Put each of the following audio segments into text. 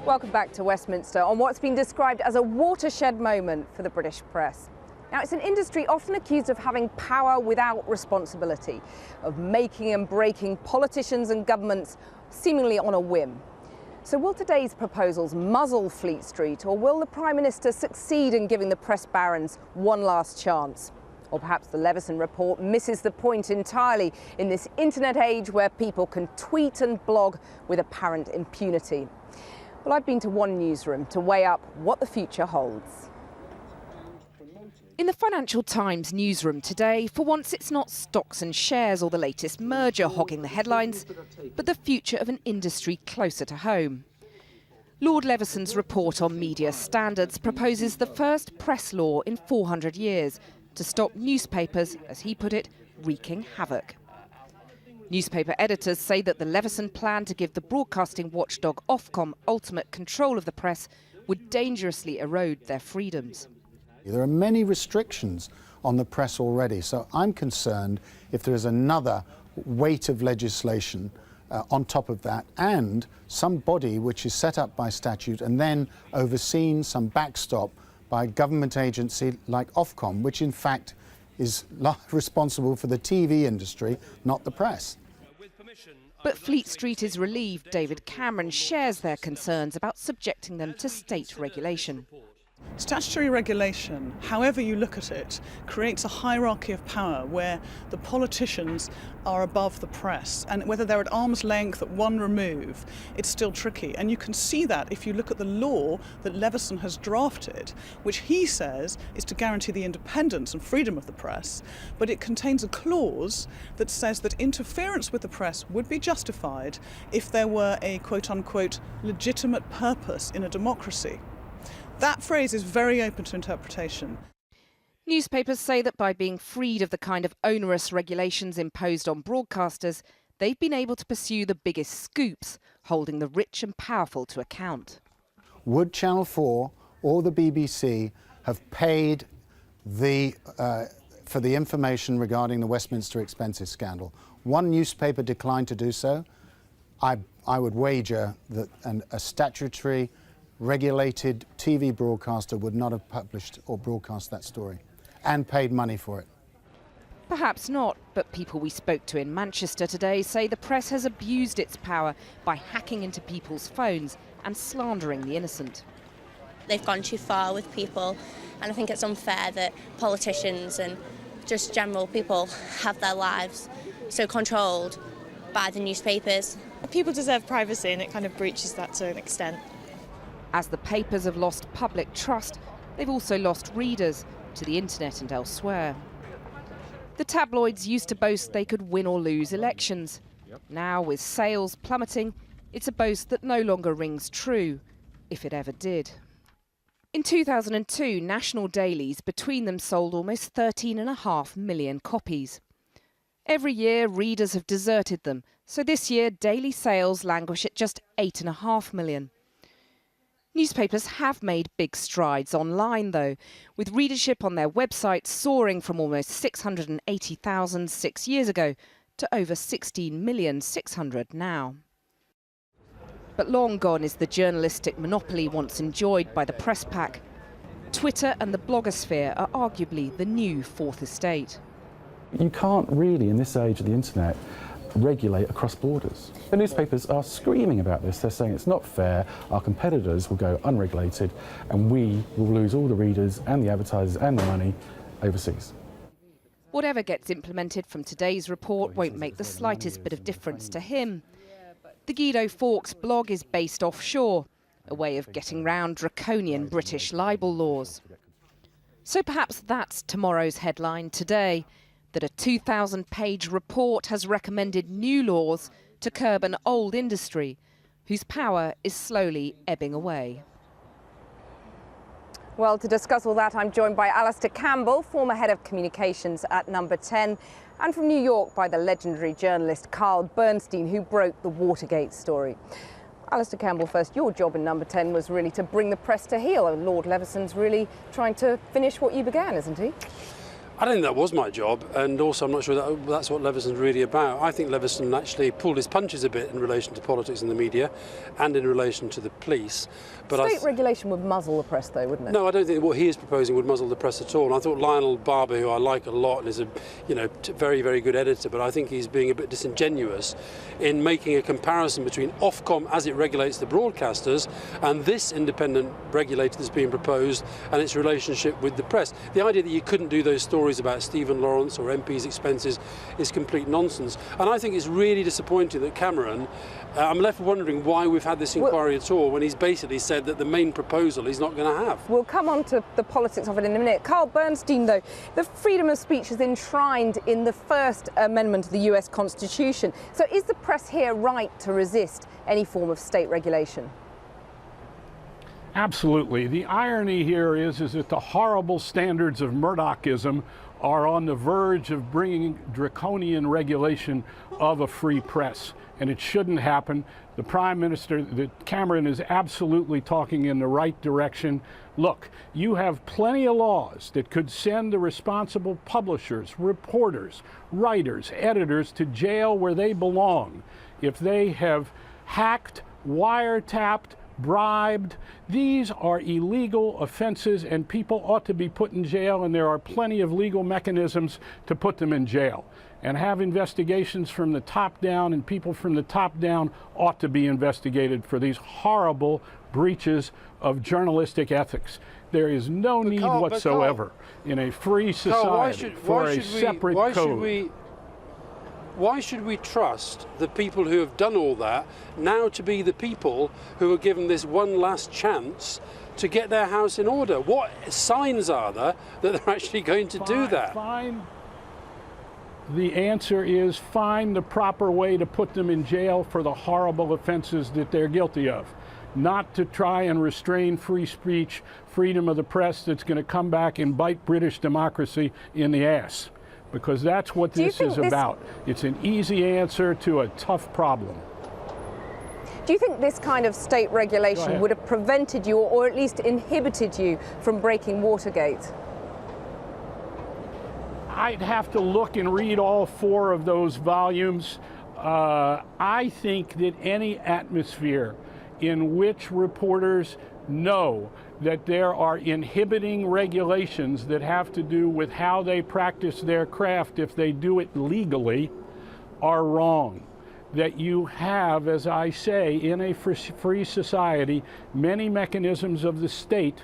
Welcome back to Westminster on what's been described as a watershed moment for the British press. Now, it's an industry often accused of having power without responsibility, of making and breaking politicians and governments seemingly on a whim. So will today's proposals muzzle Fleet Street, or will the Prime Minister succeed in giving the press barons one last chance? Or perhaps the Leveson report misses the point entirely in this internet age where people can tweet and blog with apparent impunity. Well, I've been to one newsroom to weigh up what the future holds. In the Financial Times newsroom today, for once it's not stocks and shares or the latest merger hogging the headlines, but the future of an industry closer to home. Lord Leveson's report on media standards proposes the first press law in 400 years to stop newspapers, as he put it, wreaking havoc. Newspaper editors say that the Leveson plan to give the broadcasting watchdog Ofcom ultimate control of the press would dangerously erode their freedoms. There are many restrictions on the press already, so I'm concerned if there is another weight of legislation on top of that, and some body which is set up by statute and then overseen, some backstop by a government agency like Ofcom, which in fact is responsible for the TV industry, not the press. But Fleet Street is relieved David Cameron shares their concerns about subjecting them to state regulation. Statutory regulation, however you look at it, creates a hierarchy of power where the politicians are above the press, and whether they're at arm's length at one remove, it's still tricky. And you can see that if you look at the law that Leveson has drafted, which he says is to guarantee the independence and freedom of the press, but it contains a clause that says that interference with the press would be justified if there were a quote-unquote legitimate purpose in a democracy. That phrase is very open to interpretation. Newspapers say that by being freed of the kind of onerous regulations imposed on broadcasters, they've been able to pursue the biggest scoops, holding the rich and powerful to account. Would Channel 4 or the BBC have paid for the information regarding the Westminster expenses scandal? One newspaper declined to do so. I would wager that a statutory regulated TV broadcaster would not have published or broadcast that story and paid money for it. Perhaps not, but people we spoke to in Manchester today say the press has abused its power by hacking into people's phones and slandering the innocent. They've gone too far with people, and I think it's unfair that politicians and just general people have their lives so controlled by the newspapers. People deserve privacy, and it kind of breaches that to an extent. As the papers have lost public trust, they've also lost readers to the internet and elsewhere. The tabloids used to boast they could win or lose elections. Now, with sales plummeting, it's a boast that no longer rings true, if it ever did. In 2002, national dailies between them sold almost 13.5 million copies. Every year, readers have deserted them, so this year daily sales languish at just 8.5 million. Newspapers have made big strides online, though, with readership on their websites soaring from almost 680,000 6 years ago to over 16,600,000 now. But long gone is the journalistic monopoly once enjoyed by the press pack. Twitter and the blogosphere are arguably the new fourth estate. You can't really, in this age of the internet, regulate across borders. The newspapers are screaming about this. They're saying it's not fair, our competitors will go unregulated, and we will lose all the readers and the advertisers and the money overseas. Whatever gets implemented from today's report won't make the slightest bit of difference to him. The Guido Fawkes blog is based offshore, a way of getting round draconian British libel laws. So perhaps that's tomorrow's headline today, that a 2,000-page report has recommended new laws to curb an old industry whose power is slowly ebbing away. Well, to discuss all that, I'm joined by Alistair Campbell, former head of communications at Number 10, and from New York by the legendary journalist Bernstein, who broke the Watergate story. Alistair Campbell, first, your job in Number 10 was really to bring the press to heel. Lord Leveson's really trying to finish what you began, isn't he? I don't think that was my job, and also I'm not sure that's what Leveson's really about. I think Leveson actually pulled his punches a bit in relation to politics and the media, and in relation to the police. But State regulation would muzzle the press, though, wouldn't it? No, I don't think what he is proposing would muzzle the press at all. And I thought Lionel Barber, who I like a lot and is a very, very good editor, but I think he's being a bit disingenuous in making a comparison between Ofcom as it regulates the broadcasters and this independent regulator that's being proposed and its relationship with the press. The idea that you couldn't do those stories about Stephen Lawrence or MP's expenses is complete nonsense. And I think it's really disappointing that Cameron, I'm left wondering why we've had this inquiry at all when he's basically said that the main proposal he's not going to have. We'll come on to the politics of it in a minute. Carl Bernstein, though, the freedom of speech is enshrined in the First Amendment of the US Constitution. So is the press here right to resist any form of state regulation? Absolutely. The irony here is that the horrible standards of Murdochism are on the verge of bringing draconian regulation of a free press. And it shouldn't happen. The Prime Minister, Cameron, is absolutely talking in the right direction. Look, you have plenty of laws that could send the responsible publishers, reporters, writers, editors to jail where they belong if they have hacked, wiretapped, bribed. These are illegal offenses and people ought to be put in jail, and there are plenty of legal mechanisms to put them in jail. And have investigations from the top down, and people from the top down ought to be investigated for these horrible breaches of journalistic ethics. There is no need whatsoever in a free society for a separate code. Why should we trust the people who have done all that now to be the people who are given this one last chance to get their house in order? What signs are there that they're actually going to do that? The answer is find the proper way to put them in jail for the horrible offenses that they're guilty of. Not to try and restrain free speech, freedom of the press that's going to come back and bite British democracy in the ass. Because that's what this is about. It's an easy answer to a tough problem. Do you think this kind of state regulation would have prevented you or at least inhibited you from breaking Watergate? I'd have to look and read all 4 of those volumes. I think that any atmosphere in which reporters know that there are inhibiting regulations that have to do with how they practice their craft if they do it legally are wrong. That you have, as I say, in a free society, many mechanisms of the state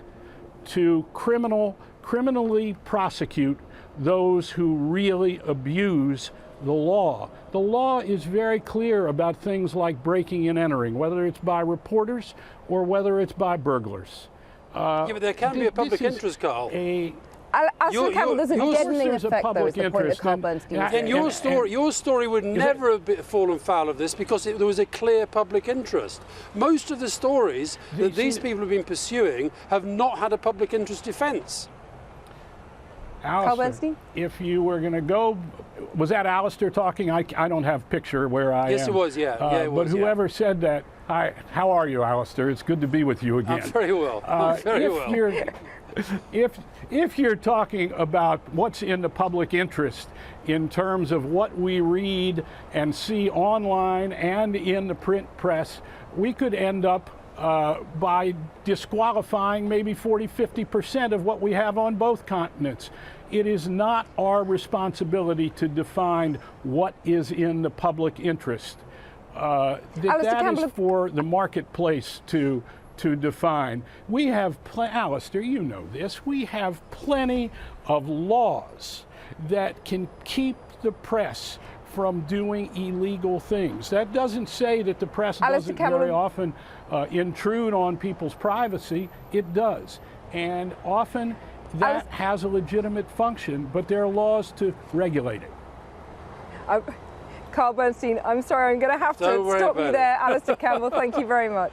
to criminally prosecute those who really abuse the law. The law is very clear about things like breaking and entering, whether it's by reporters or whether it's by burglars. Yeah, but there can be a public interest, Carl. Alistair Campbell, there's a deadening effect, though, is the point that Carl Bernstein was And your story would never have fallen foul of this because there was a clear public interest. Most of the stories that these people have been pursuing have not had a public interest defence. Alistair, if you were going to go, was that Alistair talking? I don't have a picture where I am. Yes, it was, yeah. It was, but whoever said that, how are you, Alistair? It's good to be with you again. I'm very well. If you're talking about what's in the public interest in terms of what we read and see online and in the print press, we could end up by disqualifying maybe 40–50% of what we have on both continents. It is not our responsibility to define what is in the public interest. That is for the marketplace to define. We have, Alistair, you know this, we have plenty of laws that can keep the press from doing illegal things. That doesn't say that the press doesn't very often intrude on people's privacy. It does. And often that has a legitimate function, but there are laws to regulate it. Carl Bernstein, I'm sorry, I'm going to have to stop you there. Alistair Campbell, thank you very much.